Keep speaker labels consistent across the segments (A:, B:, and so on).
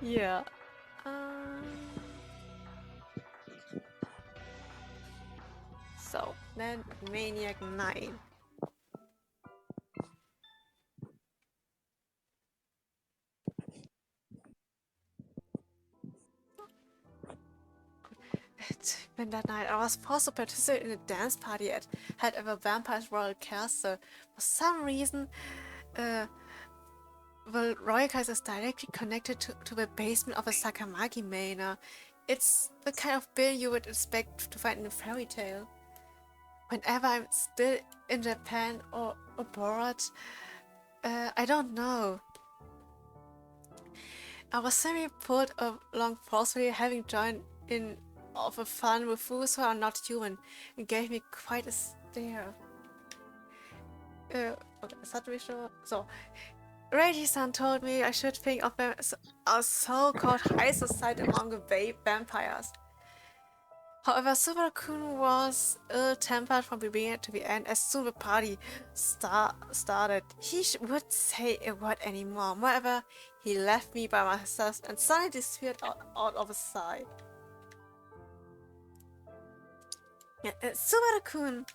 A: Yeah. Um, so, then Maniac 9. When that night I was forced to participate in a dance party at a Vampire's Royal Castle. For some reason, the Royal Castle is directly connected to the basement of a Sakamaki manor. It's the kind of building you would expect to find in a fairy tale. Whenever I'm still in Japan or abroad, I don't know. I was suddenly pulled along forcefully, having joined in of a fun with fools who are not human. It gave me quite a stare. Okay, suddenly show. So, Reiji-san told me I should think of them as a so-called high society among the vampires. However, Subaru-kun was ill-tempered from the beginning to the end. As soon as the party started, he wouldn't say a word anymore. Moreover, he left me by myself and suddenly disappeared out of sight. Subaru-kun!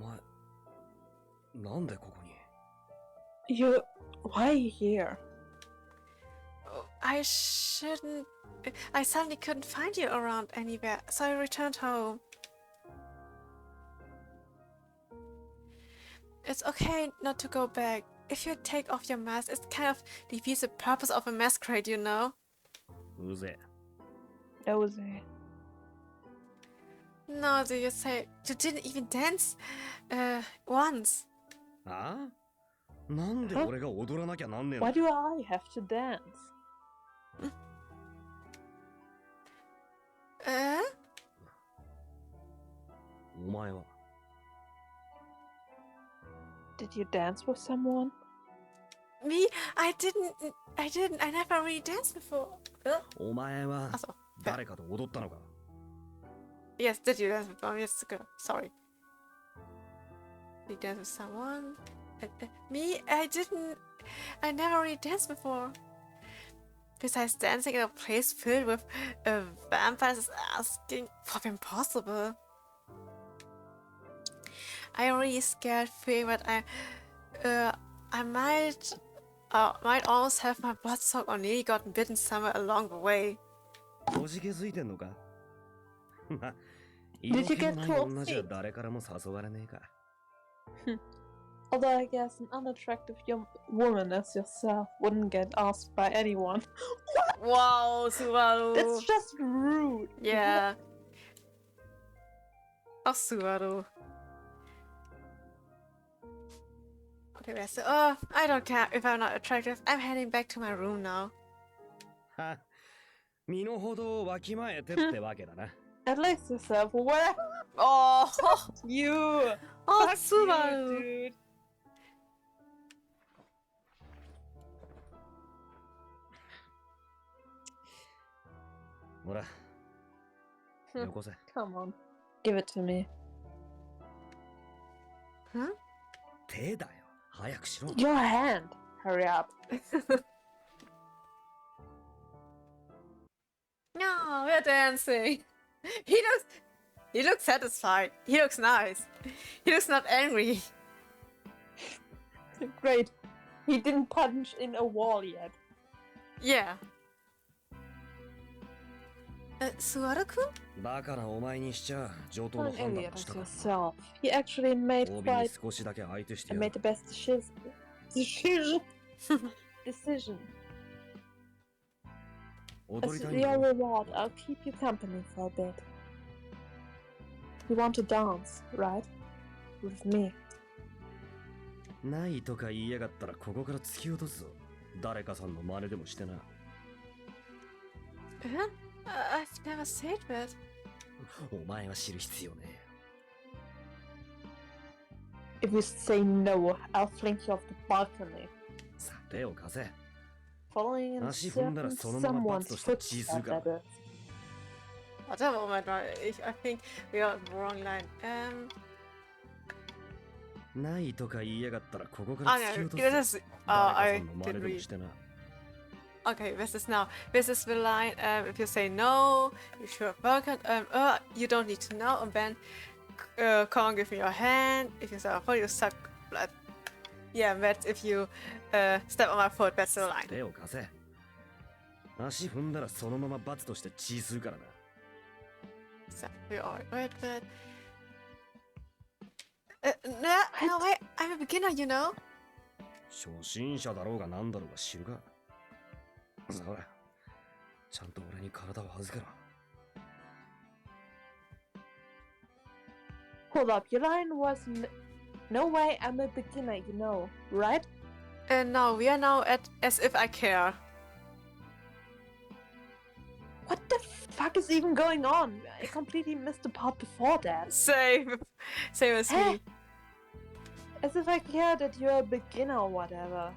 B: お前、なんでここに
C: Why are you here?
A: I shouldn't... I suddenly couldn't find you around anywhere, so I returned home. It's okay not to go back. If you take off your mask, it kind of defeats the purpose of a masquerade, you know?
B: うぜ
C: That was it.
A: No, do you say you didn't even dance once?
B: ああなんで俺が踊らなきゃなんねえんだ
C: Why do I have to dance?
B: お前は
C: Did you dance with someone?
A: Me? I never really danced before.
B: お前は
A: Also,
B: 誰かと踊ったのか
A: yes, did you dance before? Yes, good. Sorry. Did you dance with someone? Me? I never really danced before. Besides dancing in a place filled with vampires is asking for the impossible. I'm really scared, feeling that I might almost have my blood sucked or nearly gotten bitten somewhere along the way.
B: おじけづいてんのか
C: Did you
B: 色気
C: get
B: のない
C: cold
B: 女じゃ
C: feet?
B: 誰からも誘われねえか
C: Although I guess an unattractive young woman as yourself wouldn't get asked by anyone.
A: Wow, Subaru.
C: That's just rude.
A: Yeah. Oh, Subaru. Okay, Master. Oh, I don't care if I'm not attractive. I'm heading back to my room now.
B: は身の程をわきまえてってわけだな
C: At least yourself. What?
A: Oh,
C: You.
A: oh,
C: Fuck
A: Subaru.
C: you, dude.
B: ほらよこせ
C: Come on. Give it to me.
A: Huh?
B: 手だよ早くしろ
C: Your hand. Hurry up.
A: No, we're dancing. He looks satisfied. He looks nice. He looks not angry.
C: Great. He didn't punch in a wall yet.
A: Yeah. Subaru-kun?
B: バカなお前にしちゃ上等
C: Not
B: の
C: an
B: 判断
C: idiot
B: をし
C: as
B: たか
C: yourself. He actually made
B: 帯に
C: quite
B: 少しだけ相手してや
C: and
B: る
C: made the best decision.
B: 踊
C: As
B: りたいんだ
C: your
B: ろ
C: reward, I'll keep you company for a bit. You want to dance, right? With me.
B: ないとか言いやがったらここから突き落とすぞ誰かさんの真似でもしてな
A: Huh? I've never said that.
B: お前は知る必要ね
C: If you say no, I'll fling you off the balcony.
B: さ手を貸せ
C: Following in
B: 足踏んだら
C: certain
B: そのまま罰
C: someone's
B: として血吸う
C: footsteps,
B: から
C: that is.
A: Warte, Moment mal. I think we are on the wrong line.
B: ないとか言いやがったらここから
A: Ah,
B: 突き
A: no,
B: 落とす
A: this
B: ぞ
A: is.
B: 誰かさ
A: I
B: んの真
A: did
B: 似でも
A: read.
B: してな
A: Okay, this is now. This is the line. If you say no, you should welcome. You don't need to know. And then, come on, give me your hand. If you say, oh, you suck blood. Yeah, that's if you step on my foot. That's the line.
B: 手を貸せ。足踏んだらそのまま罰として血吸うからな。
A: So we all read that. No, wait. I'm a beginner, you know.
B: 初心者だろうが何だろうが知るか。そら、ちゃんと俺に体を預けろ。
C: Hold up, your line was no way I'm a beginner, you know, right?
A: No, we are now at as if I care.
C: What the fuck is even going on? I completely missed the part before that.
A: Same as me.
C: As if I care that you're a beginner or whatever.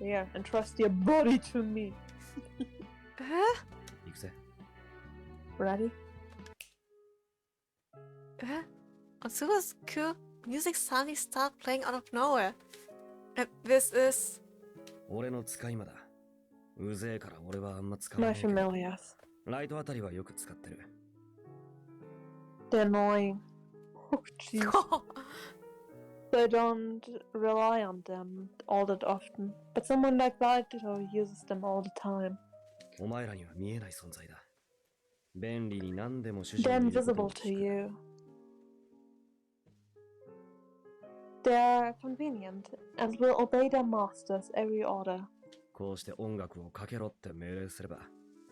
C: Yeah, and trust your body to me.
A: Huh?
B: 行くぜ。
C: Ready?
A: On Subaru's cool, music suddenly started playing out of nowhere. This is...
B: 俺の使い魔だ。うぜえから俺はあんま使わな
C: My
B: いけど。
C: familiars.
B: ライトあたりはよく使ってる。
C: They're annoying. Oh, jeez. I don't rely on them all that often. But someone like Bridal uses them all the time.
B: お前らには見えない存在だ。便利に何でも主人
C: They're
B: に言うこと
C: invisible
B: を
C: to
B: 聞く。
C: you. They're convenient and will obey their masters every order.
B: こうして音楽をかけろって命令すれば。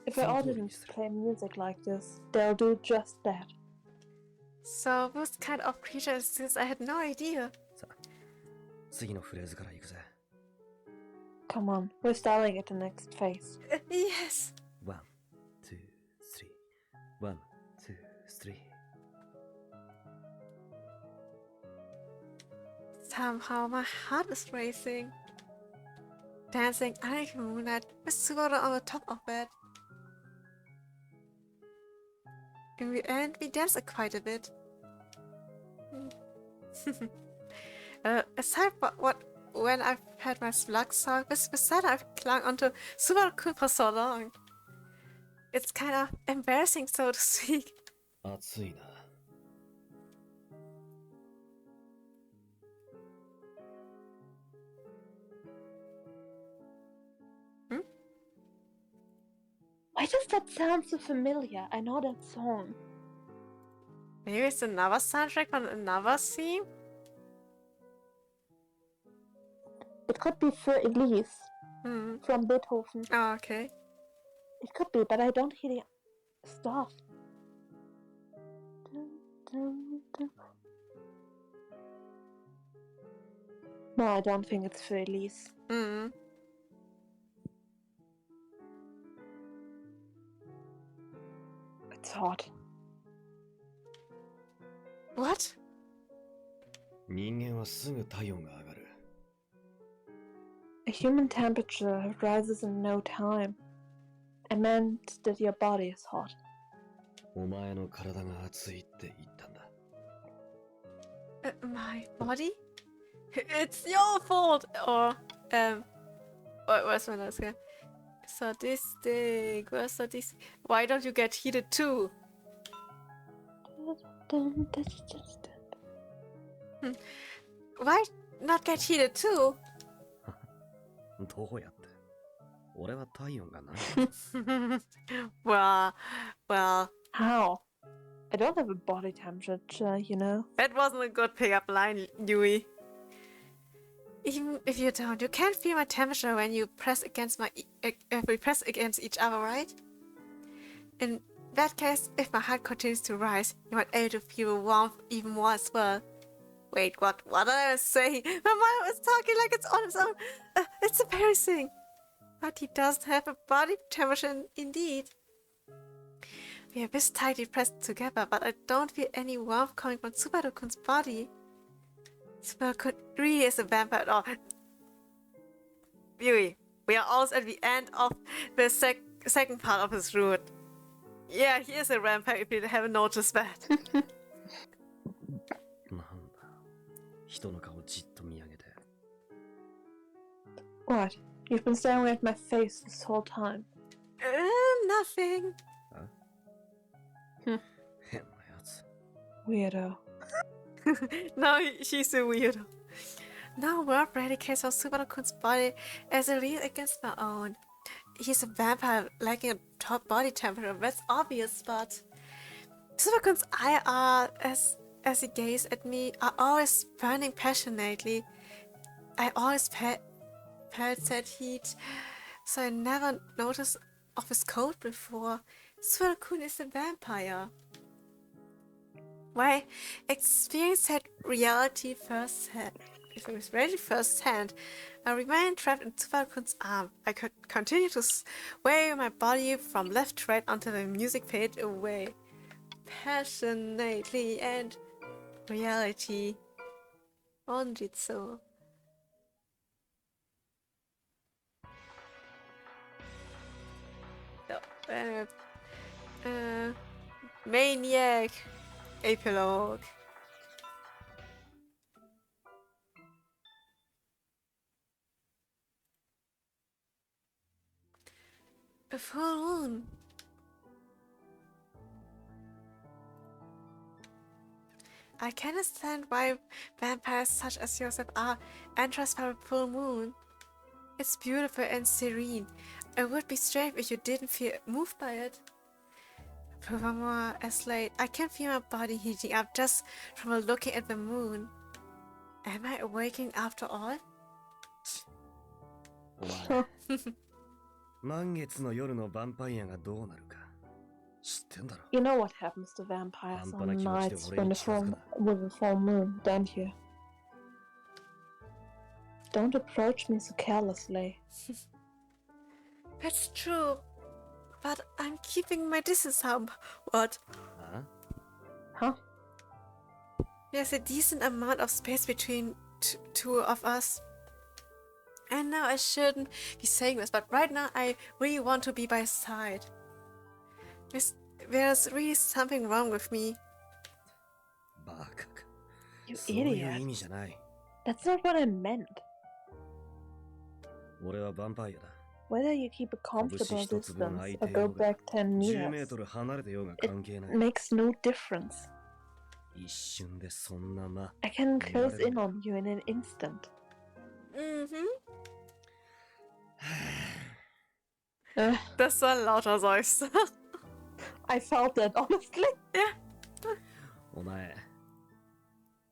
C: If I order them to play music like this, they'll do just that.
A: So, what kind of creature is this? I had no idea.
B: さあ、次のフレーズから行くぜ。
C: Come on, we're starting at the next phase.
A: Yes.
B: 1, 2, 3. 1, 2, 3.
A: Somehow my heart is racing. Dancing underneath the moonlight with Subaru on the top of it. In the end, we danced quite a bit. Aside when I've had my slug song, beside I've clung onto Subaru for so long. It's kind of embarrassing, so to speak.
B: 熱いな。
C: Why does that sound so familiar? I know that song.
A: Maybe it's another soundtrack on another theme?
C: It could be für Elise from Beethoven.
A: Oh, okay.
C: It could be, but I don't hear the stuff. No, I don't think it's für Elise. It's hot.
A: What?
B: 人間はすぐ体温が上がる。
C: A human temperature rises in no time. I meant that your body is hot.
B: お前の体が熱いって言ったんだ。
A: My body? It's your fault! Or, where's my notes here? Sadistic, where's sadistic? Why don't you get heated too? Why not get heated too?
B: どうやって俺は体温がない。
A: well.
C: How? I don't have a body temperature, you know.
A: That wasn't a good pickup line, Yui. Even if you don't, you can't feel my temperature when you press against we press against each other, right? In that case, if my heart continues to rise, you might be able to feel the warmth even more as well. Wait, what did I say? My mind was talking like it's on its own. It's embarrassing. But he doesn't have a body temperature indeed. We are this tightly pressed together, but I don't feel any warmth coming from Subaru-kun's body. Subaru-kun really is a vampire at all. Yui, we are almost at the end of the second part of his route. Yeah, he is a vampire if you haven't noticed that.
B: なんだ。人の顔じっと見上げて。
C: What? You've been staring at my face this whole time.
A: Nothing.
C: Weirdo.
A: No, she's a weirdo. No word predicates on Subaru-kun's body as a real against my own. He's a vampire lacking a top body temperature, that's obvious, but Subaru-kun's eyes are, as he gazed at me, are always burning passionately. I always felt that heat, so I never noticed of his coat before. Subaru-kun is a vampire. Why experience that reality firsthand. If it was really firsthand, I remained trapped in Subaru-kun's arm. I could continue to sway my body from left to right until the music faded away. Passionately and reality. Onjitsu. Maniac. Epilogue. A full moon. I can understand why vampires such as yourself are entranced by a full moon. It's beautiful and serene. It would be strange if you didn't feel moved by it. Furthermore, as late, I can feel my body heating up just from looking at the moon. Am I awakening after all?
B: お前満月の夜のヴァンパイアがどうなるか知ってんだろ
C: You know what happens to vampires on nights with a full moon, don't you? Don't approach me so carelessly.
A: That's true. But I'm keeping my distance, what?
C: Huh?
A: There's a decent amount of space between two of us. I know I shouldn't be saying this, but right now I really want to be by his side. There's really something wrong with me.
B: バカか
C: You
B: そういう意
C: idiot.
B: 味じゃない
C: That's not what I meant.
B: 俺はヴァンパイアだ
C: Whether you keep a comfortable distance or go back 10
B: 10 メー
C: meters,
B: トル離れてようが関係ない
C: makes no difference.
B: 一瞬でそんなま
C: I can close in on you in an instant.
A: Das war ein lauter Seufzer.
C: I felt that, honestly.
B: お前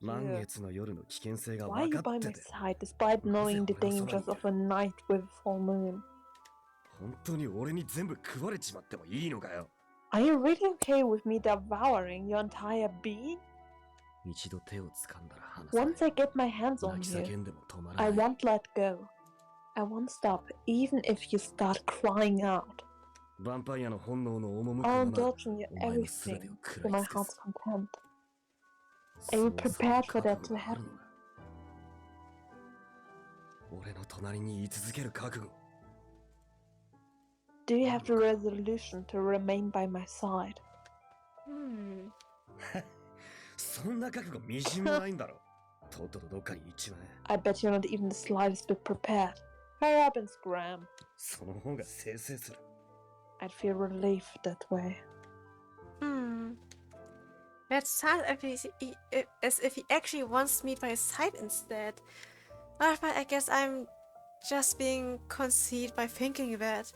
B: 満月の夜の危険性が
C: Why are
B: 分
C: you
B: かっ
C: by
B: て
C: my
B: て
C: side despite knowing the dangers of a night with full moon?
B: 本当に俺に全部食われちまってもいいのかよ
C: Are you really okay with me devouring your entire being?
B: 一度手を掴んだら離さ
C: Once I get my hands on
B: 泣き
C: you,
B: 叫んでも止まら
C: I
B: ない
C: won't let go. I won't stop, even if you start crying out.
B: ヴァンパイアの本能の赴く
C: I'll
B: まま
C: indulge in
B: お前の全
C: everything
B: てを食
C: to
B: らい
C: my
B: 尽く
C: heart's
B: す
C: content.
B: そ
C: Are you
B: うする
C: prepared for
B: 覚
C: that
B: 悟
C: to
B: がある
C: happen?
B: のか俺の隣に居続ける覚悟
C: Do you have the resolution to remain by my side?
B: そんな覚悟みじんもないんだろとっととどっかに行っちまえ
C: I bet you're not even the slightest bit prepared. Hurry up and scram.
B: その方がせいせいする
C: I'd feel relief that way.
A: That sounds as if he actually wants me by his side instead. But I guess I'm just being conceited by thinking that.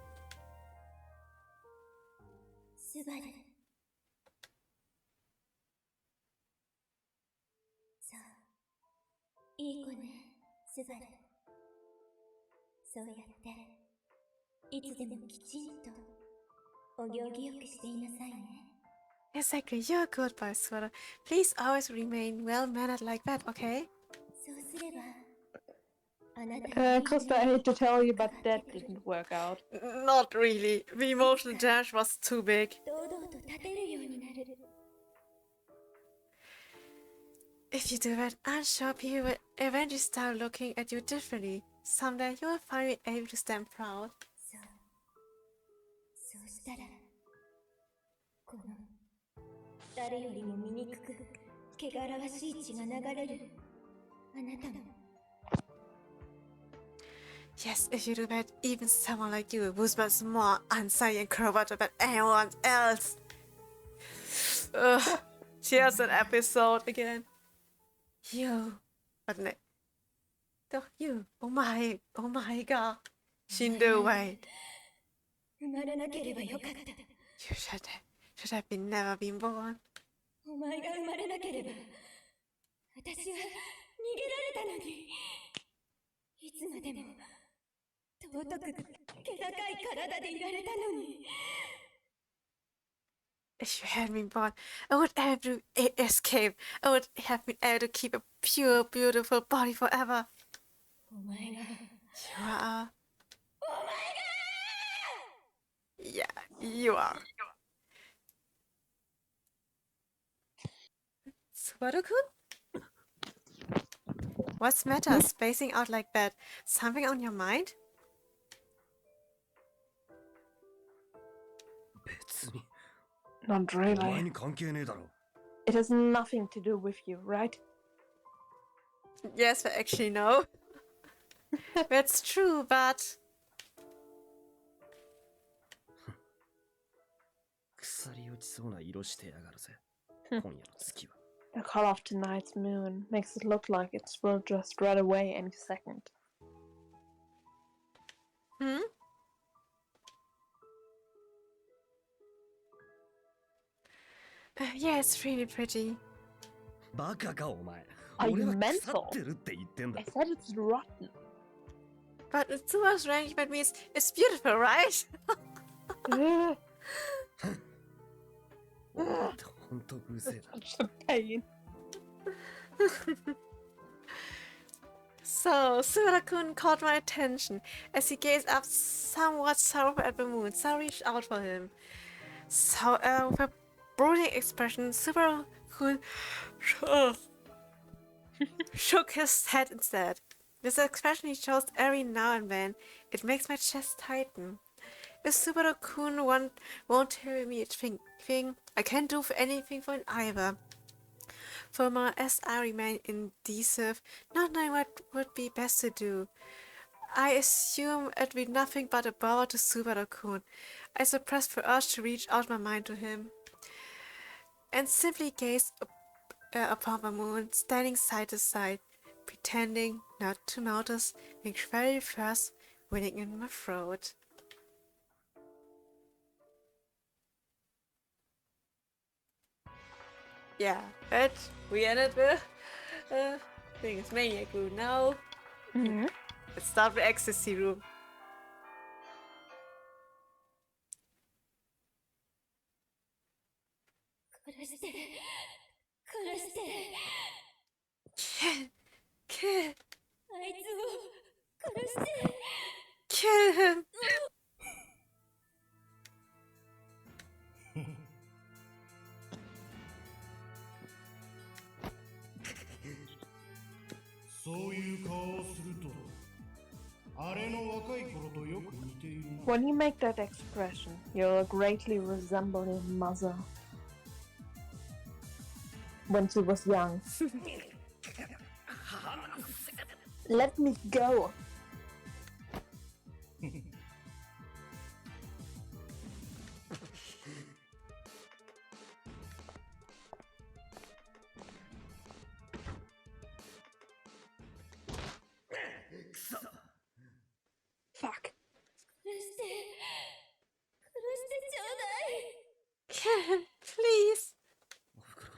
D: スバルそういい子ねスバルそうやっていつでもきちんとお行儀よくしていなさいね
A: Exactly, you're a good boy, Subaru. Please always remain well-mannered like that, okay?
D: そうすればあなた
C: Krista, I hate to tell you, but that didn't work out.
A: Not really. The emotional damage was too big.
D: 堂々と立てるようになる
A: If you do that, I'm sure people will eventually start looking at you differently. Someday you will finally be able to stand proud.
D: そうしたらこの誰よりも醜く汚らわしい血が流れるあなたも
A: Yes, if you do that, even someone like you who's much more unsafe and covert than anyone else. Ugh, here's an episode again. You. But ne. Doch, you. Oh my god. Shindo, wait.
D: 生まれなければよかった。
A: You should have been never been born.
D: お前が生まれなければ、私は逃げられたのに。いつまでも尊く気高い体でいられたのに。
A: If you had been born, I would have to escape. I would have been able to keep a pure, beautiful body forever.
D: お前が。
A: You are.
D: お前
A: Yeah, you are. Subaru-kun? What's the matter? Spacing out like that? Something on your mind?
B: 別に
C: Not
B: お前
C: really.
B: に関係ねえだろ。
C: It has nothing to do with you, right?
A: Yes, but actually no. That's true, but
B: 腐り落ちそうな色してやがるぜ。今夜の月は。
C: The color of tonight's moon makes it look like it will just run away any second.
A: Yeah, it's really pretty.
B: バカかお前。
C: Are you
B: 俺は腐
C: mental?
B: ってるって言ってんだ
C: I。said it's rotten.
A: But it's too much range, that means it's beautiful, right?
B: お前ってほんとうるせえな。
C: Such a pain.
A: So, Subaru-kun caught my attention as he gazed up somewhat sorrowful at the moon. So I reached out for him. So, with a brooding expression, Subaru-kun shook his head instead. This expression he shows every now and then. It makes my chest tighten. If Subaru-kun won't tell me a thing, I can't do anything for him either. For my as I remain indecisive, not knowing what would be best to do. I assume it'd be nothing but a bother to Subaru-kun. I suppressed the urge to reach out my mind to him, and simply gazed upon the moon, standing side to side, pretending not to notice the very first winning in my throat. Yeah, but we ended the thing. It's Maniac Room now.
C: Mhm.
A: Let's start with Ecstasy Room. Kill,
D: あいつを殺して
A: kill him.
E: そういう顔をすると、あれの若い頃とよく似ているな。
C: When you make that expression, you'll greatly resemble your mother. When she was young. Let me go. Fuck.
D: 殺してちょうだい
A: Kill him, please.
B: おふくろ。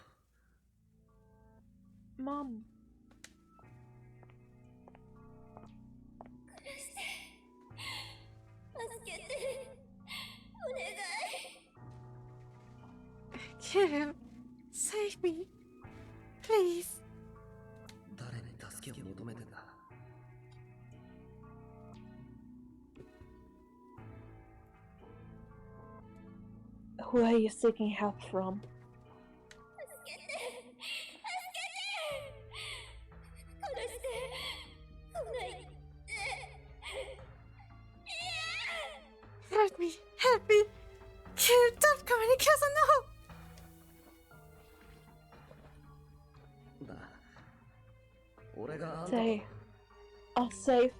C: Mom.
D: 助けてお願い
A: Kill him. Save me. Please.
B: 誰に助けを求めてんだ。
C: Who are you seeking help from?
D: 助けて殺してこないで
A: Help me. Help me. Kill. Don't come any closer. No.
B: だ。俺があんた
C: Say, I'll save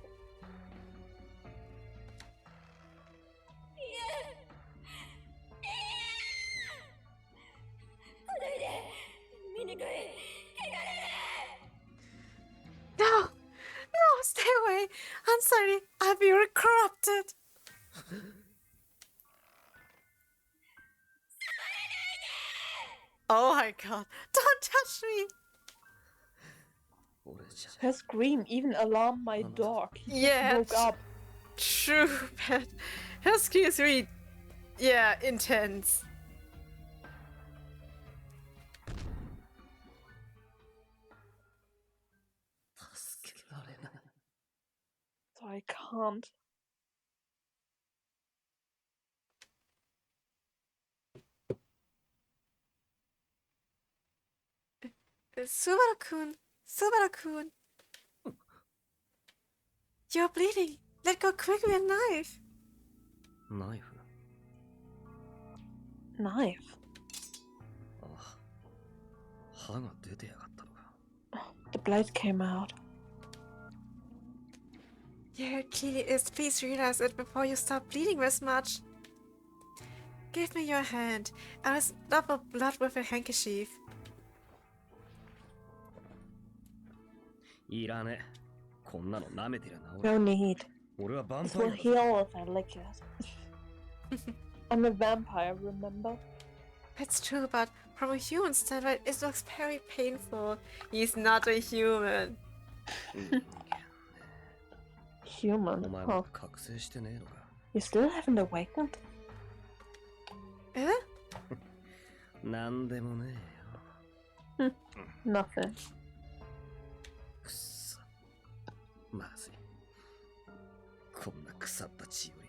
A: Oh my god. Don't touch me!
B: 俺じゃ
C: Her scream even alarmed my dog. He just
A: Yeah,
C: woke up.
A: True, but her scream is really, yeah, intense.
C: So I can't.
A: Subaru-kun! Subaru-kun! You're bleeding! Let go quick with a knife!
B: ナイフ
C: Knife.
B: ああ歯が出てやがったのか
C: The blade came out.
A: Yeah, it clearly is. Please realize it before you start bleeding this much. Give me your hand. I will stop the blood with a handkerchief.
B: いらねえこんなの舐めてりゃ治
C: No
B: る
C: need.
B: 俺はヴァン
C: This
B: パイ
C: will
B: アだ
C: heal if I lick it. I'm a vampire, remember?
A: That's true, but from a human standpoint, it looks very painful. He's not a human.
B: お
C: Human.
B: 前
C: Oh,
B: は覚醒してねえのか
C: you still haven't awakened?
A: Eh?
B: なんでもねえよ
C: Nothing.
B: くっさまずいこんな腐った血より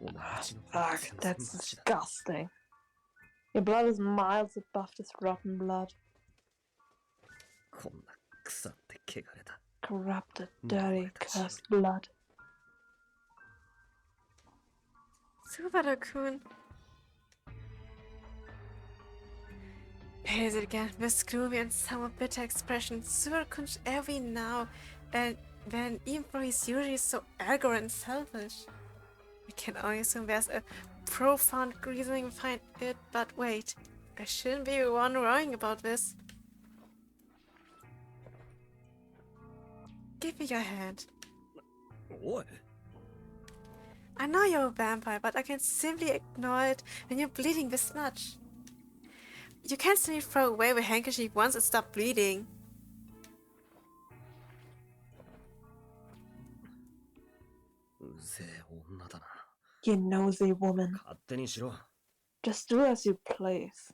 B: お前たちの方が
C: Fuck,
B: 全
C: that's
B: 然マシだ
C: disgusting. Your blood is miles above this rotten blood.
B: こんな腐って汚れた
C: Corrupted,
B: No,
C: dirty,
B: that's
C: cursed blood.
A: Subaru-kun. Here's it again, with gloomy and somewhat bitter expression. Subaru-kun every now and then, even though he's usually so arrogant and selfish. We can only assume there's a profound reasoning behind it, but wait. I shouldn't be the one worrying about this. Give me your hand.
B: おい
A: I know you're a vampire, but I can simply ignore it when you're bleeding this much. You can't simply throw away the handkerchief once it stopped bleeding.
B: うぜえ女だな
C: You nosy woman.
B: 勝手にしろ
C: Just do as you please.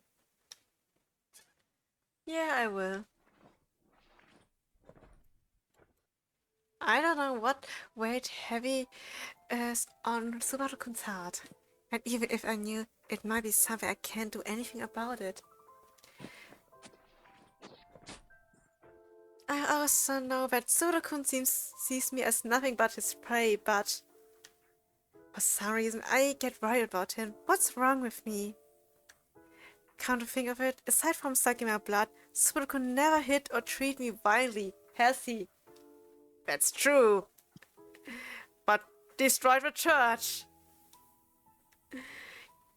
A: Yeah, I will. I don't know what weight heavy is on Subaru-kun's heart. And even if I knew, it might be something I can't do anything about it. I also know that Subaru-kun sees me as nothing but his prey, but for some reason I get worried about him. What's wrong with me? Come to think of it, aside from sucking my blood, Subaru-kun never hit or treat me violently, has he? That's true. But destroyed the church.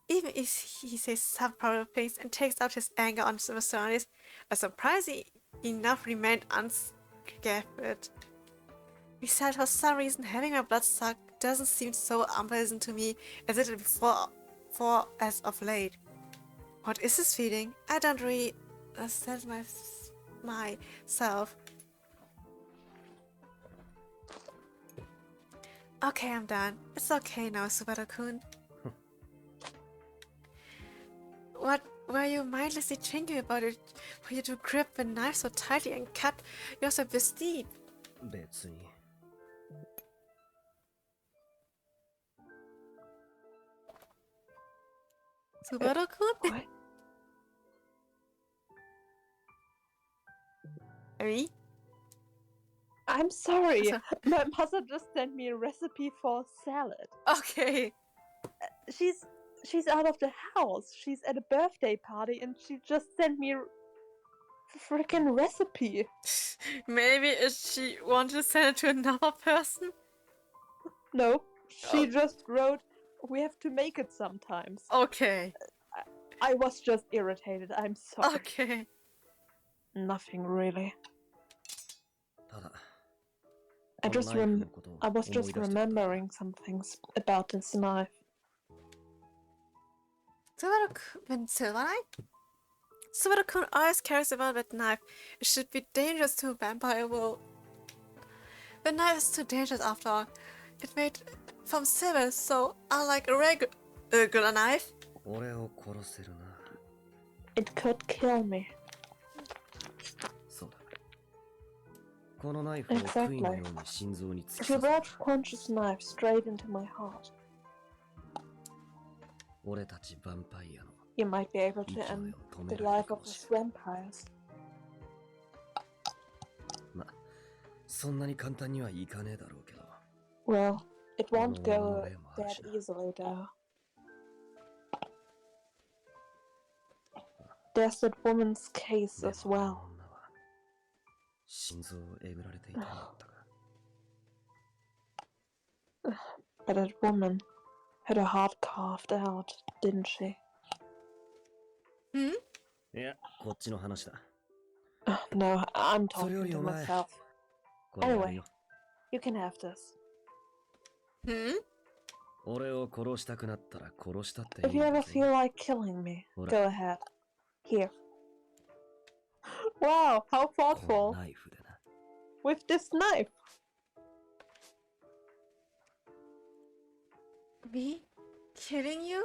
A: Even if he says some powerful things and takes out his anger on the surroundings, a surprising enough remained unscathed. Besides, for some reason, having my blood sucked doesn't seem so unpleasant to me as it did before as of late. What is this feeling? I don't really understand myself. Okay, I'm done. It's okay now, Subaru-kun. What were you mindlessly thinking about it for you to grip the knife so tightly and cut yourself this deep?
B: 別に
A: Subaru-kun?
C: What?
A: Me?
C: I'm sorry.
A: So-
C: My mother just sent me a recipe for salad.
A: Okay.
C: She's out of the house. She's at a birthday party and she just sent me a freaking recipe.
A: Maybe she wanted to send it to another person?
C: No, she
A: Oh.
C: just wrote, "We have to make it sometimes."
A: Okay.
C: I was just irritated. I'm sorry.
A: Okay.
C: Nothing really.
B: ただ
C: I I just
B: ナイフのことを
C: I
B: 思
C: was
B: い出
C: just
B: しちゃった。
C: remembering some things about this knife.
A: Subaru-kun, silver knife? Subaru-kun always carries a velvet knife. It should be dangerous to a vampire world. The knife is too dangerous after all. It's made from silver, so unlike a regular knife.
B: 俺を殺せるな。
C: It could kill me.
B: そうだ。このナイフを杭のように心臓に突き
C: If you
B: 刺
C: were
B: す。
C: to punch this knife straight into my heart,
B: 俺たちヴァンパイアの
C: you might be able
B: 勢
C: to
B: い
C: end
B: を止め
C: the
B: られる
C: life
B: か
C: of
B: もし
C: us
B: れない。
C: vampires.
B: ま、そんなに簡単にはいかねえだろうけど。
C: Well, it won't go
B: Oh, no,
C: that
B: Marcia.
C: easily, though. There's that woman's case
B: で
C: as
B: もあの
C: well.
B: 女は心臓をえぐられていたんだったか。
C: But that woman had her heart carved out, didn't she?
A: Hmm?
B: いや、こっちの話だ。
C: No, I'm
B: それよ
C: talking
B: り
C: to
B: お前、
C: myself.
B: これやるよ。
C: You can have this.
A: Hmm?
B: 俺を殺したくなったら殺したってい
C: If
B: い
C: you
B: んだ
C: ever
B: ぞ。
C: feel like killing me,
B: Ora.
C: go ahead. Here. Wow, how
B: この
C: thoughtful.
B: ナイフでな。
C: With this knife.
A: Me? Killing you?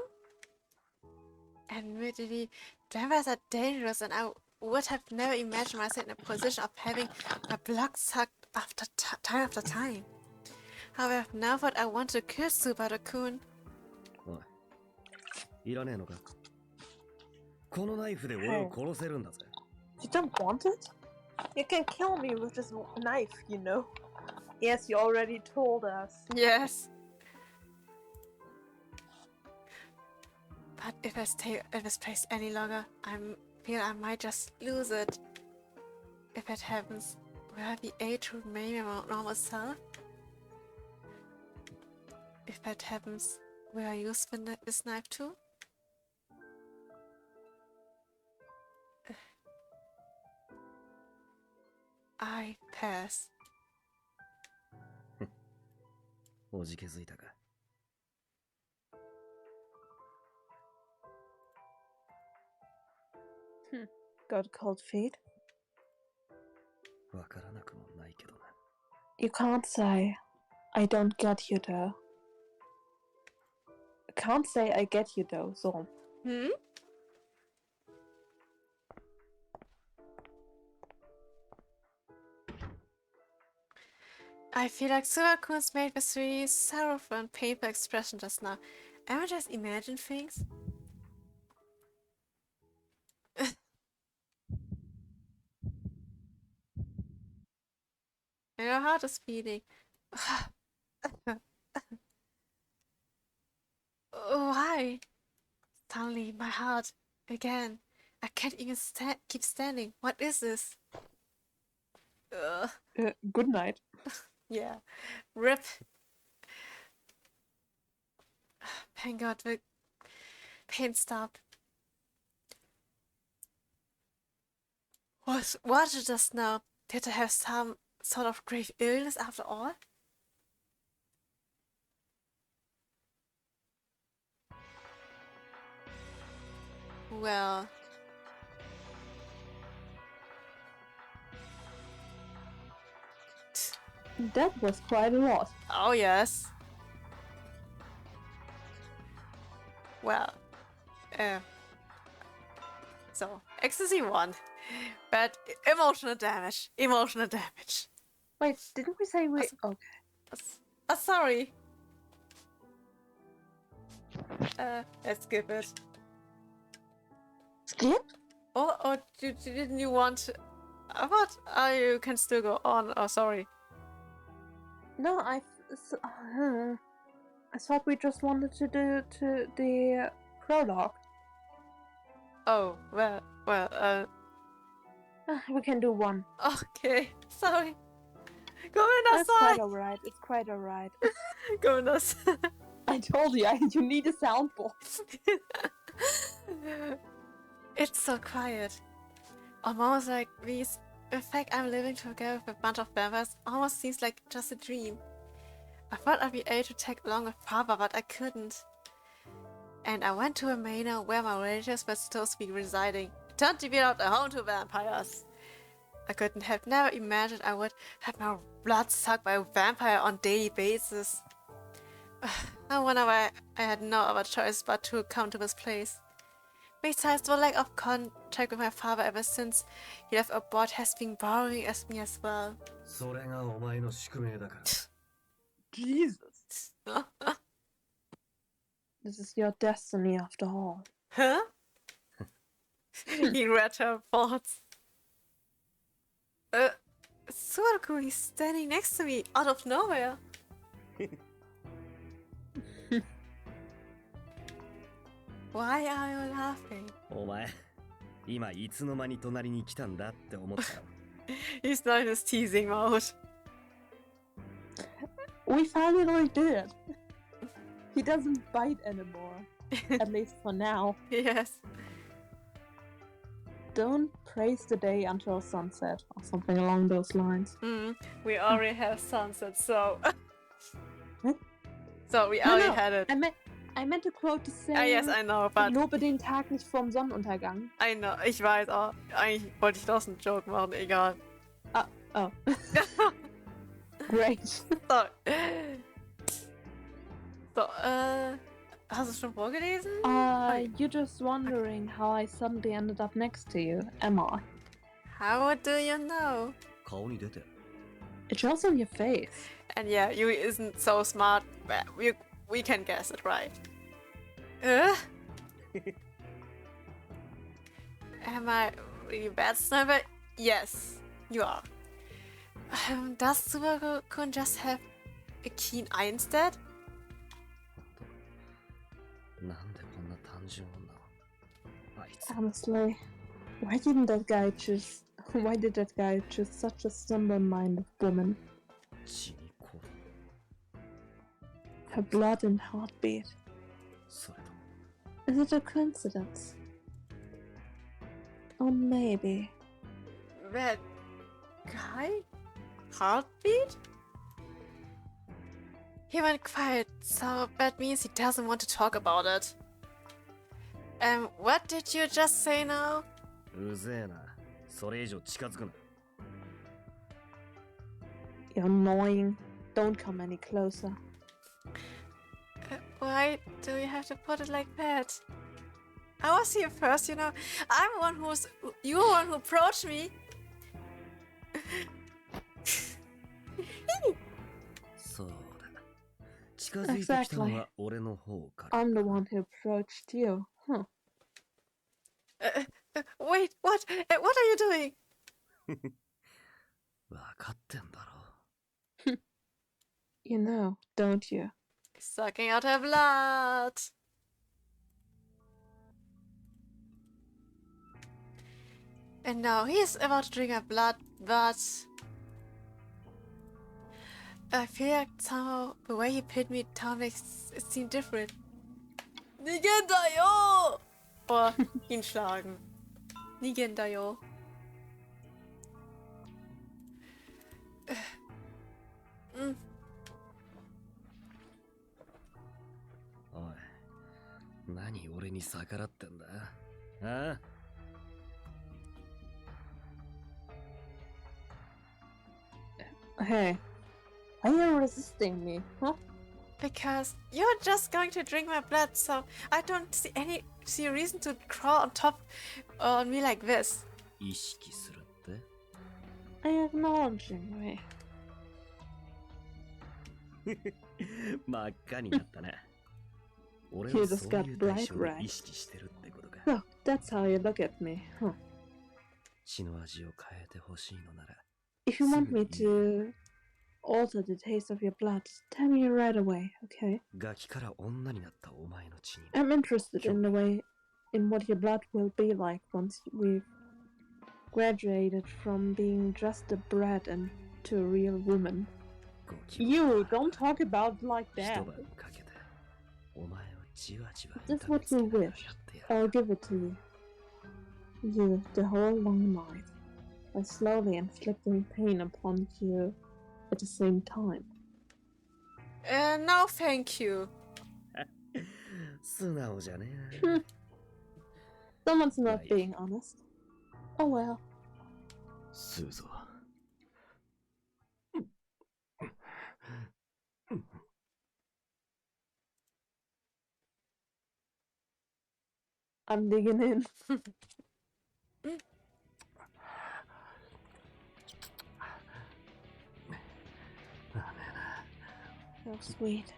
A: Admittedly, vampires are dangerous, and I would have never imagined myself in a position of having my blood sucked after time after time. However, now that I want to kill Subaru-kun.
B: おい、いらねえのか。このナイフで俺を殺せるんだぜ。
C: You don't want it? You can kill me with this knife, you know. Yes, you already told us.
A: Yes. But if I stay in this place any longer, I feel I might just lose it. If that happens, will I be able to remain my normal self? If that happens, will I use this knife too? I pass.
B: おじけづいたか。
C: Got cold feet?
B: わからなくもないけどな。
C: You can't say, I don't get you though. Can't say I get you though, so.
A: Hmm? I feel like Subaru-kun's made this really sorrowful and painful expression just now. Am I just imagining things? Your heart is beating. Why? Suddenly, my heart again. I can't even keep standing. What is this? Ugh.
C: Good night.
A: Yeah. Rip. Thank God the pain stopped. Was it just now? Did I have some sort of grave illness after all? Well,
C: That was quite a lot.
A: oh yes. Well, so ecstasy 1, but emotional damage. Emotional damage.
C: Wait, didn't we say we...
A: Awesome.
C: Okay.
A: Sorry. Let's skip it.
C: Skip?
A: Or didn't you want to... what? You can still go on. Oh, sorry.
C: No, I thought we just wanted to do the prologue.
A: Oh, well,
C: We can do one.
A: okay. Sorry. Go in
C: It's quite
A: outside.
C: alright. It's quite alright.
A: Go in outside.
C: I told you, you need a soundboard.
A: It's so quiet. Almost like these The fact I'm living together with a bunch of vampires almost seems like just a dream. I thought I'd be able to tag along with Papa, but I couldn't. And I went to a manor where my relatives were supposed to be residing. It turned to be out a home to vampires. I couldn't have never imagined I would have my blood sucked by a vampire on a daily basis. I wonder why I had no other choice but to come to this place. Besides, the lack of contact with my father ever since he left abroad has been bothering me as well.
B: それがお前の宿命だから。
C: Jesus. This is your destiny after all.
A: Huh? He read her thoughts. Subaru, he's standing next to me out of nowhere. Why are you laughing?
B: お前、今いつの間に隣に来たんだって思ったろ。
A: He's not in his teasing mode.
C: We finally did. He doesn't bite anymore. At least for now.
A: Yes.
C: Don't praise the day until sunset or something along those lines.
A: We already have sunset, so...
C: What?
A: So we already had it.
C: I meant to quote to say...
A: Yes, I know, but...
C: Lobe den Tag nicht vom Sonnenuntergang.
A: I know, ich weiß auch. Eigentlich wollte ich das einen Joke machen, egal.
C: Oh. Great.
A: So, hast du es schon vorgelesen?
C: You're just wondering how I suddenly ended up next to you, am I?
A: How do you know?
B: 顔に出てる。
C: It shows on your face.
A: And yeah, Yui isn't so smart, but we can guess it, right? Am I really bad sniper? Yes, you are. Does Subaru-kun just have a keen eye instead?
B: なんでこんな単純女を。あいつ。
C: Honestly, why did that guy choose such a simple-minded woman?
B: 血にこう。
C: Her blood and heartbeat.
B: それとも。
C: Is it a coincidence? Or maybe...
A: That guy? Heartbeat? He went quiet, so that means he doesn't want to talk about it. What did you just say now?
B: うぜえな。それ以上近づくな。
C: You're annoying. Don't come any closer.
A: Why do you have to put it like that? I was here first, you know. You're the one who approached me.
B: そうだ。近づいてきたのは俺の方から。
C: I'm the one who approached you. Huh.
A: Wait, what? What are you doing?
B: わかってんだろ。
C: You know, don't you?
A: Sucking out her blood. And now he's about to drink her blood, but I feel like somehow the way he pinned me down makes it seem different. Nigendayo! Or ihn schlagen. Nigendayo.
B: おい、何俺に逆らってんだ？ああ？
C: Hey, why are you resisting me, huh?
A: Because you're just going to drink my blood, so I don't see a reason to crawl on top on me like this.
B: 意識するって？
C: I'm acknowledging me.
B: 真っ赤になったな。俺
C: You
B: は
C: just
B: そう
C: got
B: いう対
C: bright
B: 象を
C: red.
B: 意識してるってことか。
C: So, that's how you look at me, huh?
B: 血の味を変えてほしいのなら。
C: If you want me to alter the taste of your blood, tell me right away, okay?
B: ガキから女になったお前の血に。
C: I'm interested in the way in what your blood will be like once we've graduated from being just a brat and to a real woman. You don't talk about it like that. Just what you wish. I'll give it to you. You the whole long night. by slowly inflicting pain upon you at the same time.
A: No, thank you.
B: 素直じゃねえな。
C: Someone's not
B: Right.
C: being honest. Oh well.
B: スーゾー。
C: I'm digging in. So sweet.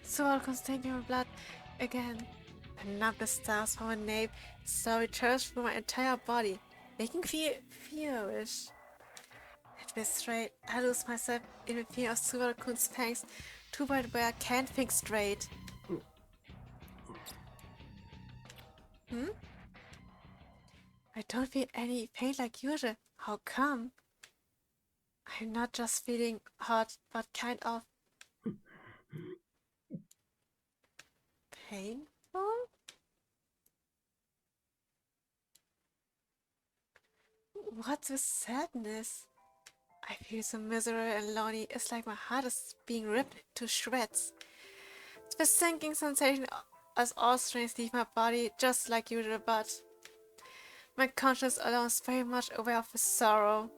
A: Subaru's taking my blood again. I numb the stars from my nape, slowly returns through my entire body, making me feverish. At this straight, I lose myself in the fear of Subaru's fangs, too bad where I can't think straight. I don't feel any pain like usual. How come? I'm not just feeling hot, but kind of painful? What's with sadness? I feel so miserable and lonely. It's like my heart is being ripped to shreds. The sinking sensation as all strains leave my body just like usual, but my conscience alone is very much aware of the sorrow.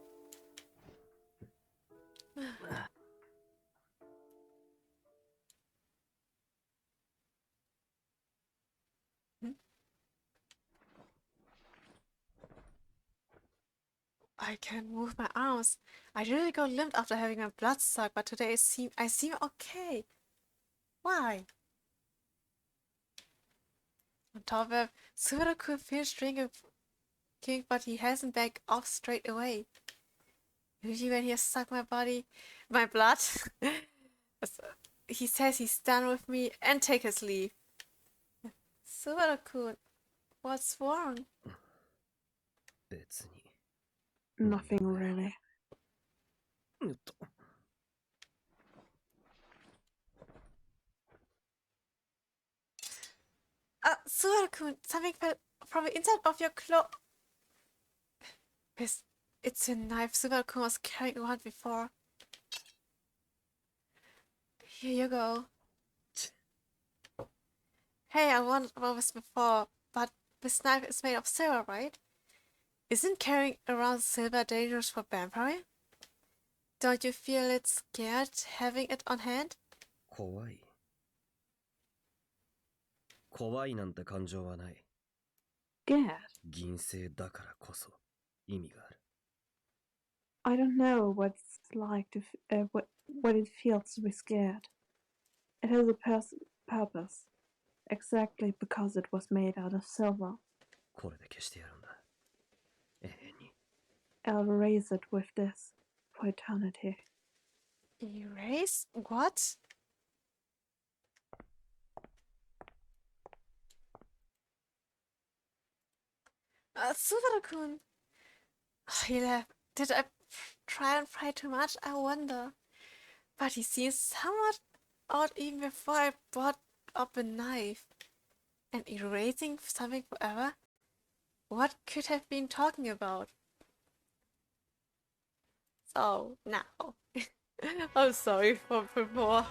A: I can't move my arms. I usually go limp after having my blood sucked, but today I seem okay. Why? On top of it, Subaru could feel drinking, but he hasn't backed off straight away. Usually when he sucked my blood, he says he's done with me and take his leave. Subaru-kun, what's wrong?
B: 別に。
C: Nothing really.
B: うっと。
A: Subaru-kun, something fell from the inside of your cloak. It's a knife Subaru-kun was carrying around before. Here you go. Hey, I wondered about this before, but this knife is made of silver, right? Isn't carrying around silver dangerous for vampire? Don't you feel it scared having it on hand?
B: 怖い。怖いなんて感情はない。
C: Scared?
B: 銀星だからこそ意味がある。
C: I don't know what it's like to what it feels to be scared. It has a purpose, exactly because it was made out of silver.
B: これで消してやるんだ。永遠に。
C: I'll erase it with this for eternity.
A: Erase? What? Subaru-kun. He left. Did I try and pray too much? I wonder. But he seems somewhat odd even before I brought up a knife. And erasing something forever? What could have been talking about? So, now. I'm sorry for before.